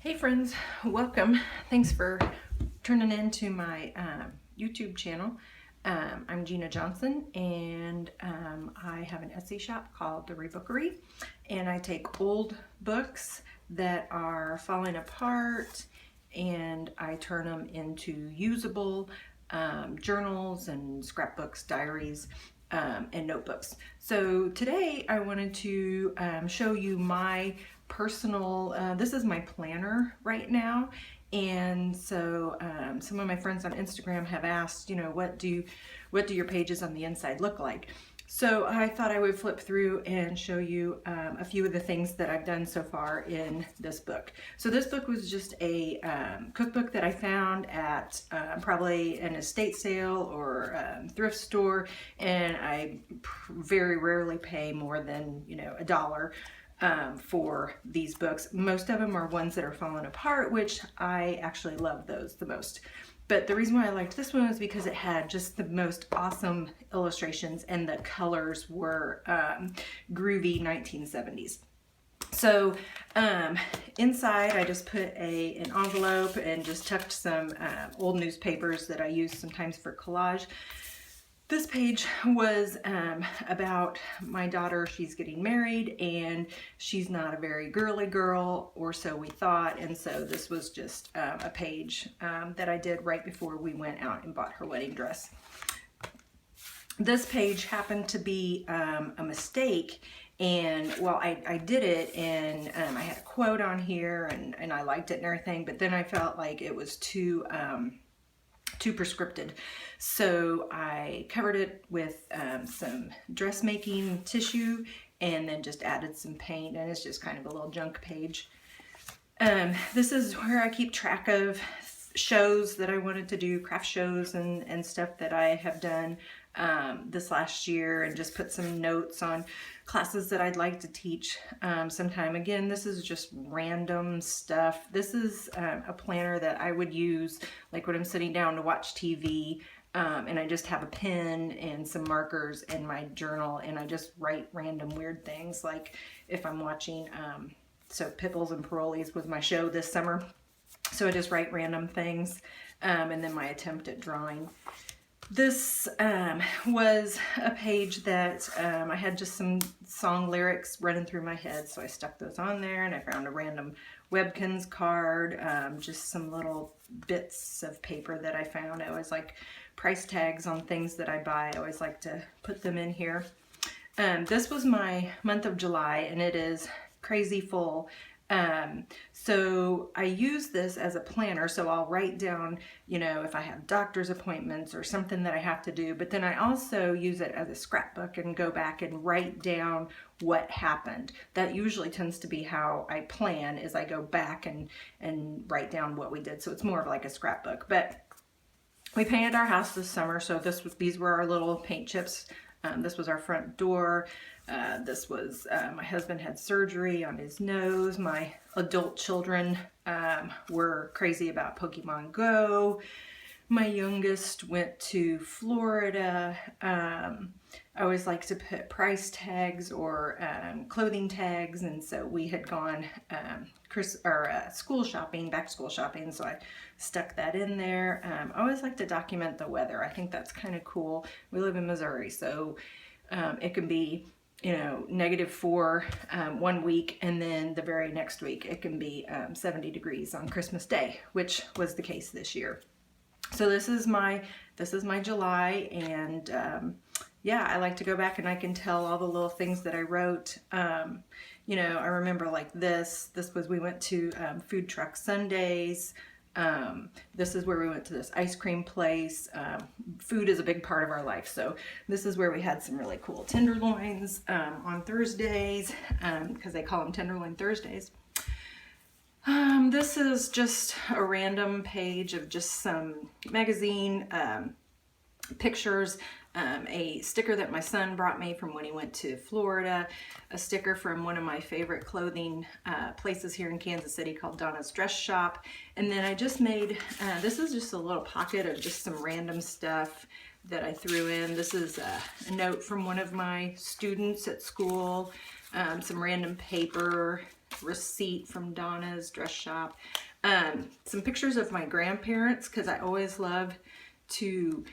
Hey friends, welcome. Thanks for turning into my YouTube channel. I'm Gina Johnson and I have an Etsy shop called The Rebookery, and I take old books that are falling apart and I turn them into usable journals and scrapbooks, diaries, and notebooks. So today I wanted to show you my personal, this is my planner right now. And so some of my friends on Instagram have asked, what do your pages on the inside look like? So I thought I would flip through and show you a few of the things that I've done so far in this book. So this book was just a cookbook that I found at probably an estate sale or thrift store, and I very rarely pay more than $1 for these books. Most of them are ones that are falling apart, which I actually love those the most. But the reason why I liked this one was because it had just the most awesome illustrations and the colors were groovy 1970s. So inside I just put an envelope and just tucked some old newspapers that I use sometimes for collage. This page was about my daughter. She's getting married and she's not a very girly girl, or so we thought, and so this was just a page that I did right before we went out and bought her wedding dress. This page happened to be a mistake, and well, I did it, and I had a quote on here, and I liked it and everything, but then I felt like it was too prescripted. So I covered it with some dressmaking tissue and then just added some paint, and it's just kind of a little junk page. This is where I keep track of shows that I wanted to do, craft shows and stuff that I have done this last year, and just put some notes on classes that I'd like to teach sometime. Again, this is just random stuff. This is a planner that I would use like when I'm sitting down to watch TV, and I just have a pen and some markers in my journal, and I just write random weird things, like if I'm watching so Pickles and Parolees was my show this summer, so I just write random things, and then my attempt at drawing. This was a page that I had just some song lyrics running through my head, so I stuck those on there, and I found a random Webkinz card, just some little bits of paper that I found. I always like price tags on things that I buy. I always like to put them in here. This was my month of July, and it is crazy full. So I use this as a planner, so I'll write down, if I have doctor's appointments or something that I have to do, but then I also use it as a scrapbook and go back and write down what happened. That usually tends to be how I plan, is I go back and write down what we did. So it's more of like a scrapbook. But we painted our house this summer, so these were our little paint chips. This was our front door. This was, my husband had surgery on his nose. My adult children were crazy about Pokemon Go. My youngest went to Florida. I always like to put price tags or clothing tags, and so we had gone school shopping, back to school shopping, so I stuck that in there. I always like to document the weather. I think that's kind of cool. We live in Missouri, so it can be -4 one week, and then the very next week it can be 70 degrees on Christmas Day, which was the case this year. So this is my July, and yeah, I like to go back and I can tell all the little things that I wrote. I remember like this was, we went to Food Truck Sundays. This is where we went to this ice cream place. Food is a big part of our life, so this is where we had some really cool tenderloins on Thursdays, because they call them Tenderloin Thursdays. This is just a random page of just some magazine pictures, a sticker that my son brought me from when he went to Florida, a sticker from one of my favorite clothing places here in Kansas City called Donna's Dress Shop, and then I just made, this is just a little pocket of just some random stuff that I threw in. This is a note from one of my students at school, some random paper, receipt from Donna's dress shop. Some pictures of my grandparents, because I always love to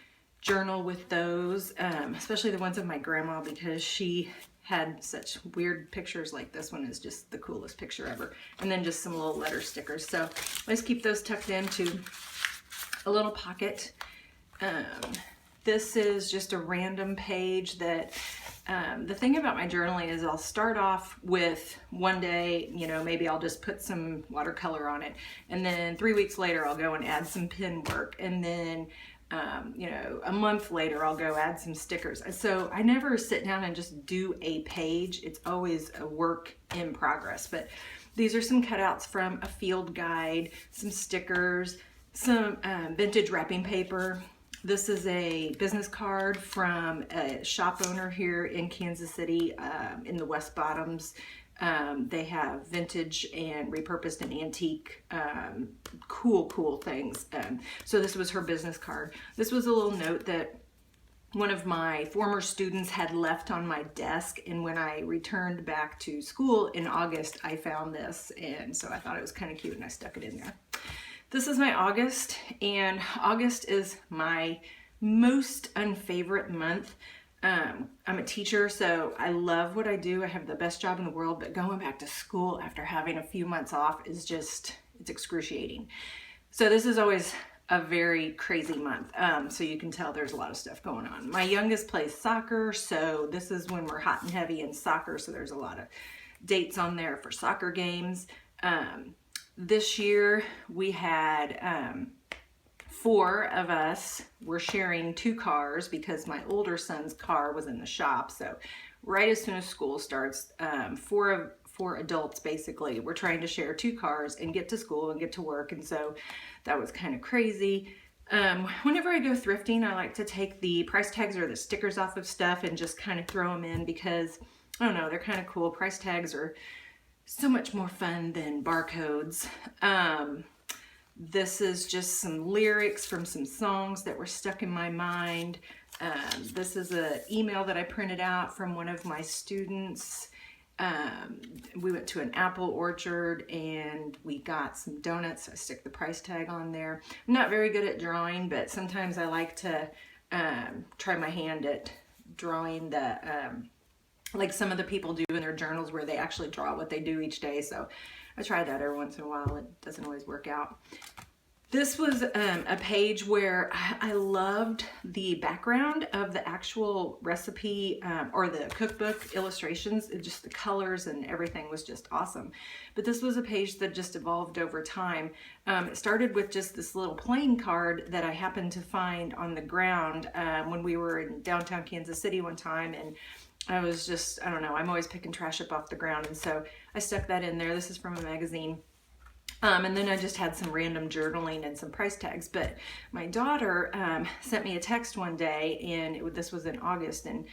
journal with those, especially the ones of my grandma, because she had such weird pictures. Like this one is just the coolest picture ever. And then just some little letter stickers. So let's keep those tucked into a little pocket. This is just a random page that, the thing about my journaling is I'll start off with one day, you know, maybe I'll just put some watercolor on it. And then 3 weeks later, I'll go and add some pen work. And then, you know, a month later, I'll go add some stickers. So I never sit down and just do a page. It's always a work in progress. But these are some cutouts from a field guide, some stickers, some vintage wrapping paper. This is a business card from a shop owner here in Kansas City, in the West Bottoms. They have vintage and repurposed and antique, cool things. So this was her business card. This was a little note that one of my former students had left on my desk, and when I returned back to school in August, I found this, and so I thought it was kind of cute and I stuck it in there. This is my August, and August is my most unfavorite month. I'm a teacher, so I love what I do. I have the best job in the world, but going back to school after having a few months off is just, it's excruciating. So this is always a very crazy month. So you can tell there's a lot of stuff going on. My youngest plays soccer, so this is when we're hot and heavy in soccer, so there's a lot of dates on there for soccer games. This year we had 4 of us were sharing 2 cars because my older son's car was in the shop. So right as soon as school starts, 4 adults basically were trying to share 2 cars and get to school and get to work. And so that was kind of crazy. Whenever I go thrifting, I like to take the price tags or the stickers off of stuff and just kind of throw them in because, I don't know, they're kind of cool. Price tags are so much more fun than barcodes. This is just some lyrics from some songs that were stuck in my mind. This is an email that I printed out from one of my students. We went to an apple orchard and we got some donuts. I stick the price tag on there. I'm not very good at drawing, but sometimes I like to try my hand at drawing the like some of the people do in their journals where they actually draw what they do each day. So I try that every once in a while. It doesn't always work out. This was a page where I loved the background of the actual recipe or the cookbook illustrations. Just the colors and everything was just awesome. But this was a page that just evolved over time. It started with just this little plain card that I happened to find on the ground when we were in downtown Kansas City one time, and I was just, I don't know, I'm always picking trash up off the ground, and so I stuck that in there. This is from a magazine. And then I just had some random journaling and some price tags. But my daughter sent me a text one day, and this was in August, and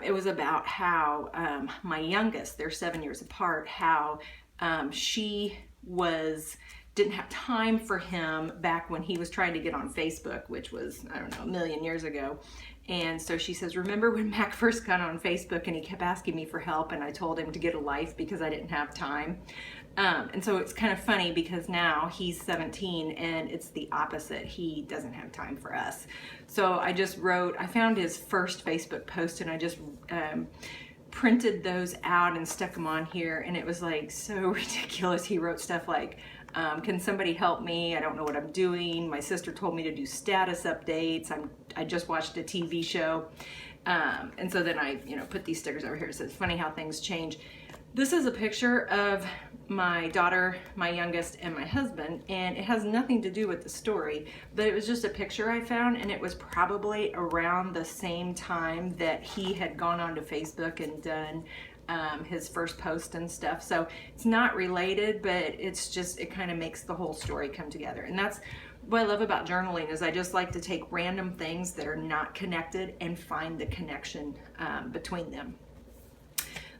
it was about how my youngest, they're 7 years apart, how she didn't have time for him back when he was trying to get on Facebook, which was, I don't know, a million years ago. And so she says, remember when Mac first got on Facebook and he kept asking me for help and I told him to get a life because I didn't have time? And so it's kind of funny because now he's 17 and it's the opposite. He doesn't have time for us. So I found his first Facebook post and I just printed those out and stuck them on here, and it was like so ridiculous. He wrote stuff like, can somebody help me? I don't know what I'm doing. My sister told me to do status updates. I just watched a TV show. And so then I put these stickers over here. It says, funny how things change. This is a picture of my daughter, my youngest, and my husband, and it has nothing to do with the story, but it was just a picture I found, and it was probably around the same time that he had gone onto Facebook and done his first post and stuff. So it's not related, but it's just, it kind of makes the whole story come together. And that's what I love about journaling, is I just like to take random things that are not connected and find the connection between them.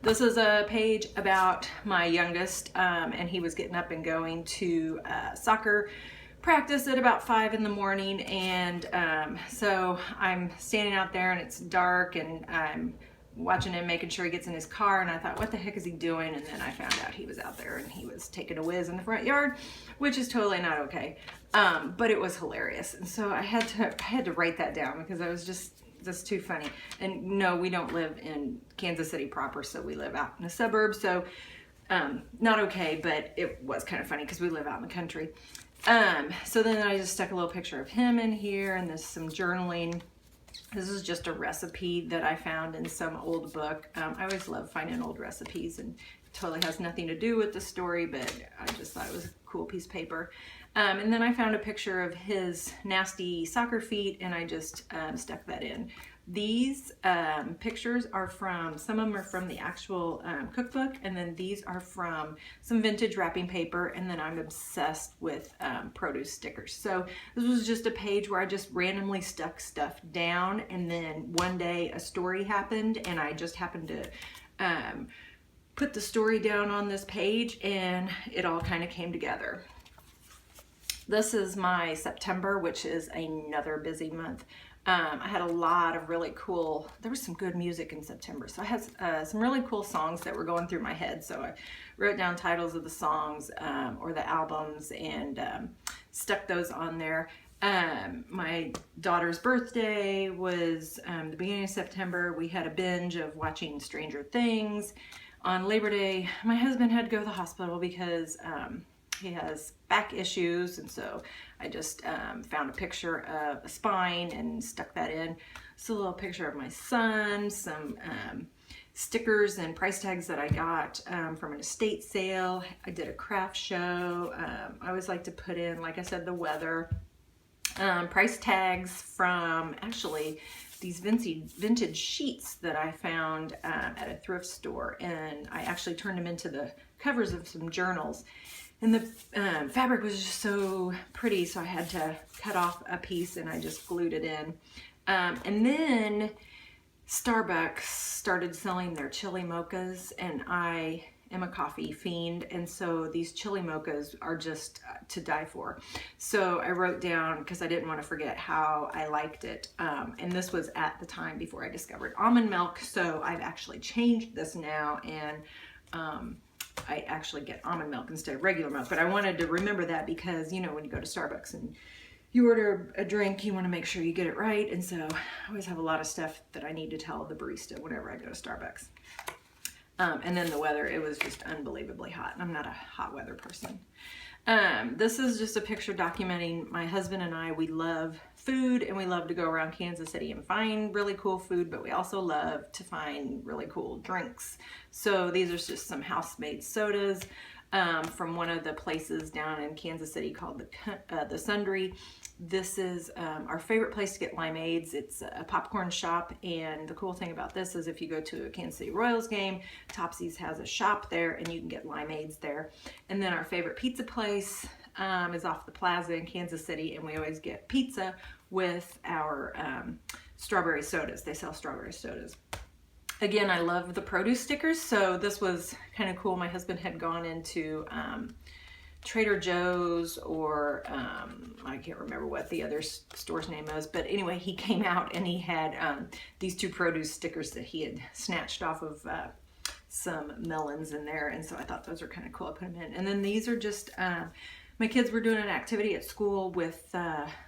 This is a page about my youngest, and he was getting up and going to soccer practice at about 5 in the morning, and so I'm standing out there and it's dark, and I'm watching him, making sure he gets in his car, and I thought, what the heck is he doing? And then I found out he was out there and he was taking a whiz in the front yard, which is totally not okay. But it was hilarious. And so I had to write that down because I was just too funny. And no, we don't live in Kansas City proper, so we live out in the suburbs. So not okay, but it was kind of funny because we live out in the country. So then I just stuck a little picture of him in here, and there's some journaling. This is just a recipe that I found in some old book. I always love finding old recipes, and it totally has nothing to do with the story, but I just thought it was a cool piece of paper. And then I found a picture of his nasty soccer feet, and I just stuck that in. These pictures are from, some of them are from the actual cookbook, and then these are from some vintage wrapping paper, and then I'm obsessed with produce stickers. So this was just a page where I just randomly stuck stuff down, and then one day a story happened, and I just happened to put the story down on this page, and it all kind of came together. This is my September, which is another busy month. I had a lot of really cool, there was some good music in September. So I had some really cool songs that were going through my head. So I wrote down titles of the songs or the albums and stuck those on there. My daughter's birthday was the beginning of September. We had a binge of watching Stranger Things. On Labor Day, my husband had to go to the hospital because he has back issues, and so I just found a picture of a spine and stuck that in. It's a little picture of my son, some stickers and price tags that I got from an estate sale. I did a craft show. I always like to put in, like I said, the weather. Price tags from actually these vintage sheets that I found at a thrift store, and I actually turned them into the covers of some journals. And the fabric was just so pretty, so I had to cut off a piece and I just glued it in. And then Starbucks started selling their chili mochas, and I am a coffee fiend, and so these chili mochas are just to die for. So I wrote down, because I didn't want to forget how I liked it, and this was at the time before I discovered almond milk, so I've actually changed this now, and I actually get almond milk instead of regular milk. But I wanted to remember that because, you know, when you go to Starbucks and you order a drink, you want to make sure you get it right. And so I always have a lot of stuff that I need to tell the barista whenever I go to Starbucks. And then the weather, it was just unbelievably hot. I'm not a hot weather person. This is just a picture documenting my husband and I. We love food, and we love to go around Kansas City and find really cool food, but we also love to find really cool drinks. So these are just some house-made sodas from one of the places down in Kansas City called the Sundry. This is our favorite place to get limeades. It's a popcorn shop, and the cool thing about this is if you go to a Kansas City Royals game, Topsy's has a shop there, and you can get limeades there. And then our favorite pizza place is off the plaza in Kansas City, and we always get pizza with our strawberry sodas. They sell strawberry sodas. Again, I love the produce stickers, so this was kind of cool. My husband had gone into Trader Joe's or I can't remember what the other store's name was, but anyway, he came out and he had these two produce stickers that he had snatched off of some melons in there, and so I thought those were kind of cool. I put them in. And then these are just my kids were doing an activity at school with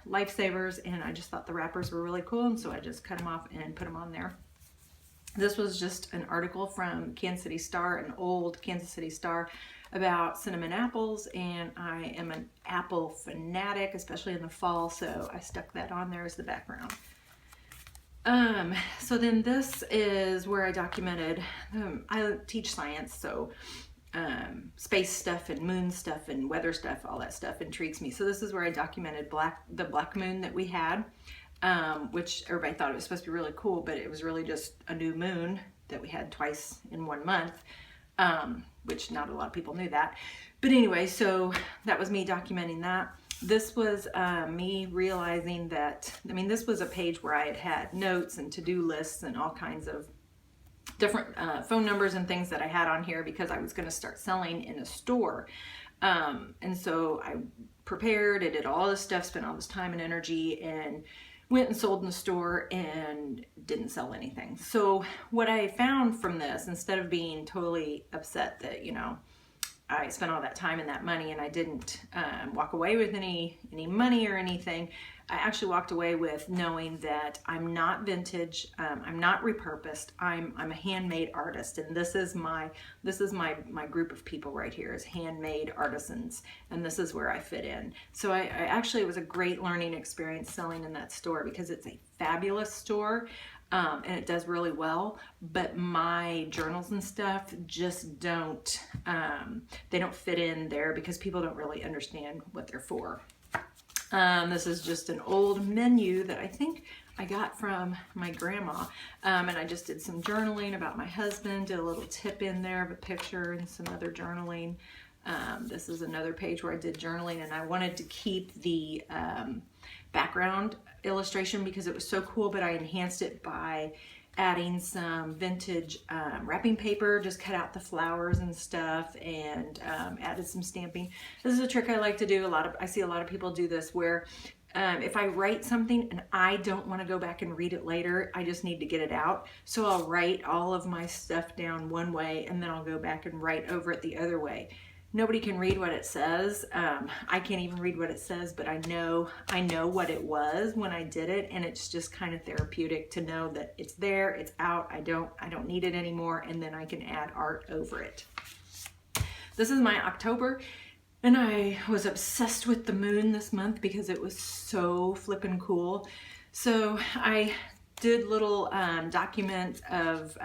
lifesavers, and I just thought the wrappers were really cool, and so I just cut them off and put them on there. This was just an article from Kansas City Star, an old Kansas City Star, about cinnamon apples, and I am an apple fanatic, especially in the fall, so I stuck that on there as the background. So then this is where I documented, I teach science, so space stuff and moon stuff and weather stuff, all that stuff intrigues me. So this is where I documented the black moon that we had. Which everybody thought it was supposed to be really cool, but it was really just a new moon that we had twice in 1 month, which not a lot of people knew that. But anyway, so that was me documenting that. This was me realizing that, I mean, this was a page where I had notes and to-do lists and all kinds of different phone numbers and things that I had on here because I was going to start selling in a store. And so I prepared, I did all this stuff, spent all this time and energy, and went and sold in the store and didn't sell anything. So what I found from this, instead of being totally upset that, you know, I spent all that time and that money and I didn't walk away with any money or anything, I actually walked away with knowing that I'm not vintage, I'm not repurposed, I'm a handmade artist, and this is my group of people right here, is handmade artisans, and this is where I fit in. So I actually, it was a great learning experience selling in that store, because it's a fabulous store. And it does really well, but my journals and stuff just don't, they don't fit in there because people don't really understand what they're for. This is just an old menu that I think I got from my grandma, and I just did some journaling about my husband, did a little tip in there of a picture and some other journaling. This is another page where I did journaling, and I wanted to keep the background illustration because it was so cool, but I enhanced it by adding some vintage wrapping paper, just cut out the flowers and stuff, and added some stamping. This is a trick I like to do. I see a lot of people do this, where if I write something and I don't want to go back and read it later, I just need to get it out. So I'll write all of my stuff down one way, and then I'll go back and write over it the other way. Nobody can read what it says. I can't even read what it says, but I know what it was when I did it, and it's just kind of therapeutic to know that it's there, it's out, I don't need it anymore, and then I can add art over it. This is my October, and I was obsessed with the moon this month because it was so flippin' cool. So I did little documents of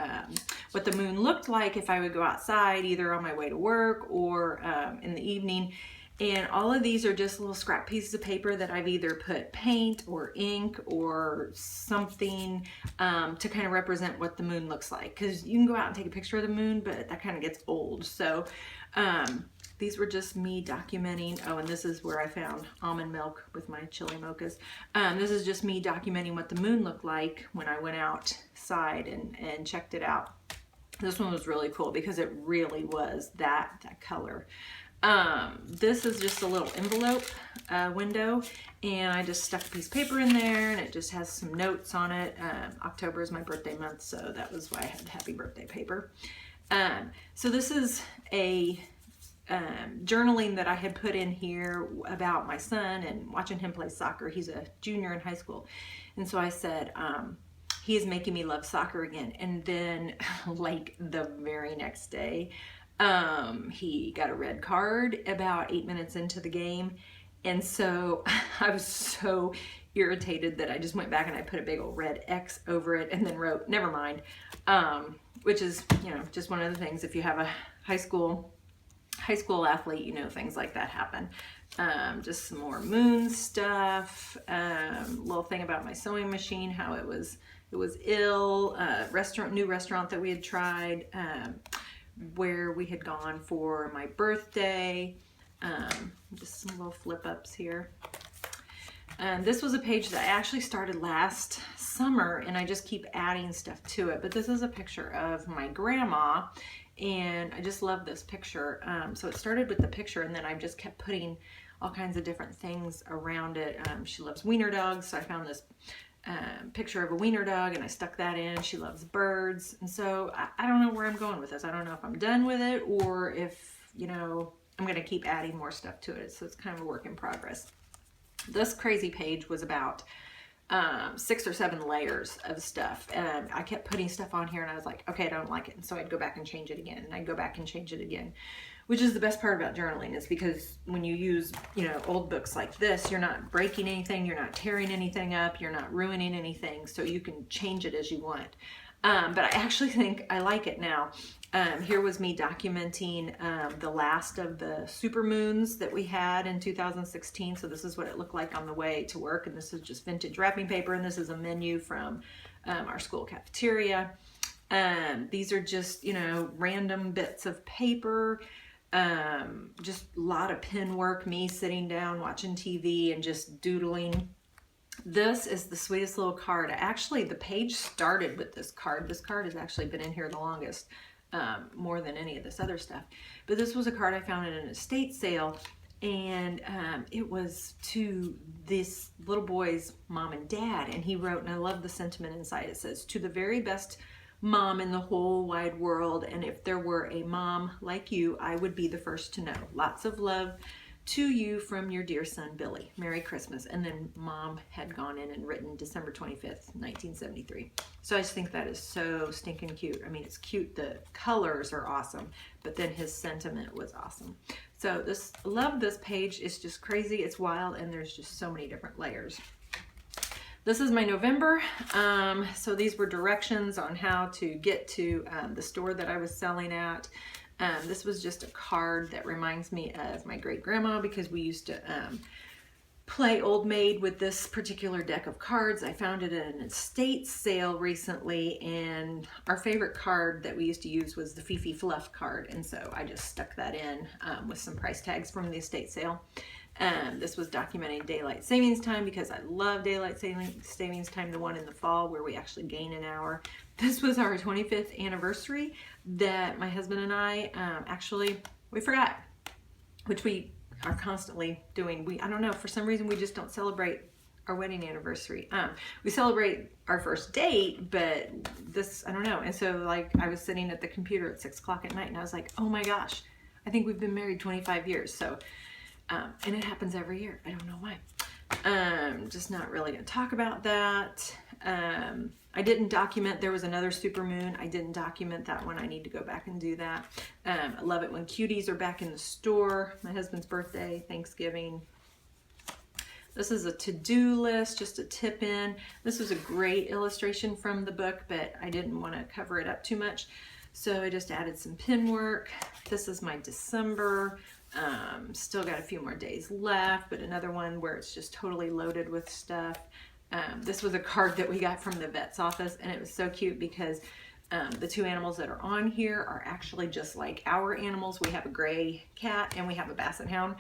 what the moon looked like if I would go outside, either on my way to work or in the evening. And all of these are just little scrap pieces of paper that I've either put paint or ink or something to kind of represent what the moon looks like. Because you can go out and take a picture of the moon, but that kind of gets old. So these were just me documenting. Oh, and this is where I found almond milk with my chili mochas. This is just me documenting what the moon looked like when I went outside and checked it out. This one was really cool because it really was that color. This is just a little envelope window, and I just stuck a piece of paper in there, and it just has some notes on it. October is my birthday month, so that was why I had happy birthday paper. So this is a journaling that I had put in here about my son and watching him play soccer. He's a junior in high school, and so I said, he is making me love soccer again. And then like the very next day, he got a red card about 8 minutes into the game, and so I was so irritated that I just went back and I put a big old red X over it and then wrote never mind, which is, you know, just one of the things, if you have a high school athlete, you know, things like that happen. Just some more moon stuff, little thing about my sewing machine, how it was ill, new restaurant that we had tried, where we had gone for my birthday, just some little flip ups here. This was a page that I actually started last summer, and I just keep adding stuff to it, but this is a picture of my grandma, and I just love this picture. So it started with the picture, and then I just kept putting all kinds of different things around it. She loves wiener dogs, so I found this picture of a wiener dog, and I stuck that in. She loves birds, and so I don't know where I'm going with this. I don't know if I'm done with it or if, you know, I'm going to keep adding more stuff to it. So it's kind of a work in progress. This crazy page was about 6 or 7 layers of stuff, and I kept putting stuff on here, and I was like, okay, I don't like it, and so I'd go back and change it again, and I'd go back and change it again, which is the best part about journaling, is because when you use, you know, old books like this, you're not breaking anything, you're not tearing anything up, you're not ruining anything, so you can change it as you want. But I actually think I like it now. Here was me documenting the last of the supermoons that we had in 2016. So this is what it looked like on the way to work, and this is just vintage wrapping paper, and this is a menu from our school cafeteria. These are just, you know, random bits of paper, just a lot of pen work, me sitting down watching TV and just doodling. This is the sweetest little card. Actually, the page started with this card. This card has actually been in here the longest, more than any of this other stuff. But this was a card I found at an estate sale, and it was to this little boy's mom and dad, and he wrote, and I love the sentiment inside, it says, "To the very best mom in the whole wide world, and if there were a mom like you, I would be the first to know. Lots of love to you from your dear son, Billy. Merry Christmas." And then mom had gone in and written December 25th, 1973. So I just think that is so stinking cute. I mean, it's cute. The colors are awesome, but then his sentiment was awesome. So love this page. It's just crazy. It's wild. And there's just so many different layers. This is my November. So these were directions on how to get to the store that I was selling at. This was just a card that reminds me of my great grandma, because we used to play Old Maid with this particular deck of cards. I found it at an estate sale recently, and our favorite card that we used to use was the Fifi Fluff card, and so I just stuck that in with some price tags from the estate sale. This was documenting daylight savings time, because I love daylight savings time, the one in the fall where we actually gain an hour. This was our 25th anniversary that my husband and I we forgot, which we are constantly doing. I don't know, for some reason we just don't celebrate our wedding anniversary. We celebrate our first date, but this, I don't know. And so like I was sitting at the computer at 6 o'clock at night, and I was like, oh my gosh, I think we've been married 25 years. So, and it happens every year. I don't know why. Just not really gonna talk about that. I didn't document, there was another super moon. I didn't document that one. I need to go back and do that. I love it when cuties are back in the store. My husband's birthday, Thanksgiving. This is a to-do list, just a tip in. This was a great illustration from the book, but I didn't want to cover it up too much. So I just added some pin work. This is my December. Still got a few more days left, but another one where it's just totally loaded with stuff. This was a card that we got from the vet's office, and it was so cute because the two animals that are on here are actually just like our animals. We have a gray cat and we have a basset hound.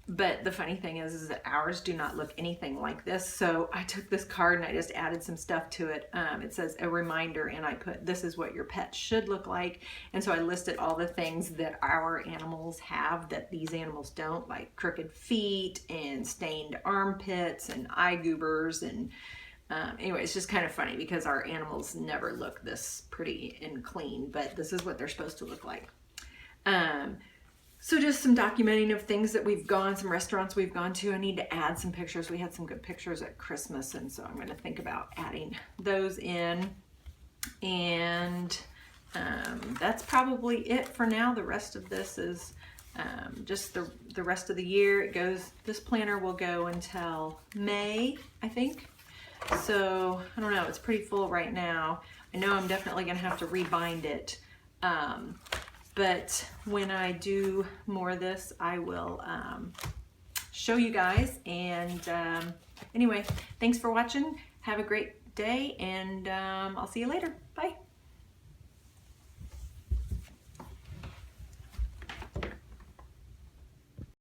But the funny thing is that ours do not look anything like this. So I took this card and I just added some stuff to it. It says a reminder, and I put, this is what your pet should look like. And so I listed all the things that our animals have that these animals don't, like crooked feet and stained armpits and eye goobers. And anyway, it's just kind of funny because our animals never look this pretty and clean, but this is what they're supposed to look like. So just some documenting of things that we've gone, some restaurants we've gone to. I need to add some pictures. We had some good pictures at Christmas, and so I'm going to think about adding those in. And that's probably it for now. The rest of this is just the rest of the year. It goes, this planner will go until May, I think. So I don't know, it's pretty full right now. I know I'm definitely going to have to rebind it. But when I do more of this, I will show you guys. And anyway, thanks for watching. Have a great day, and I'll see you later. Bye.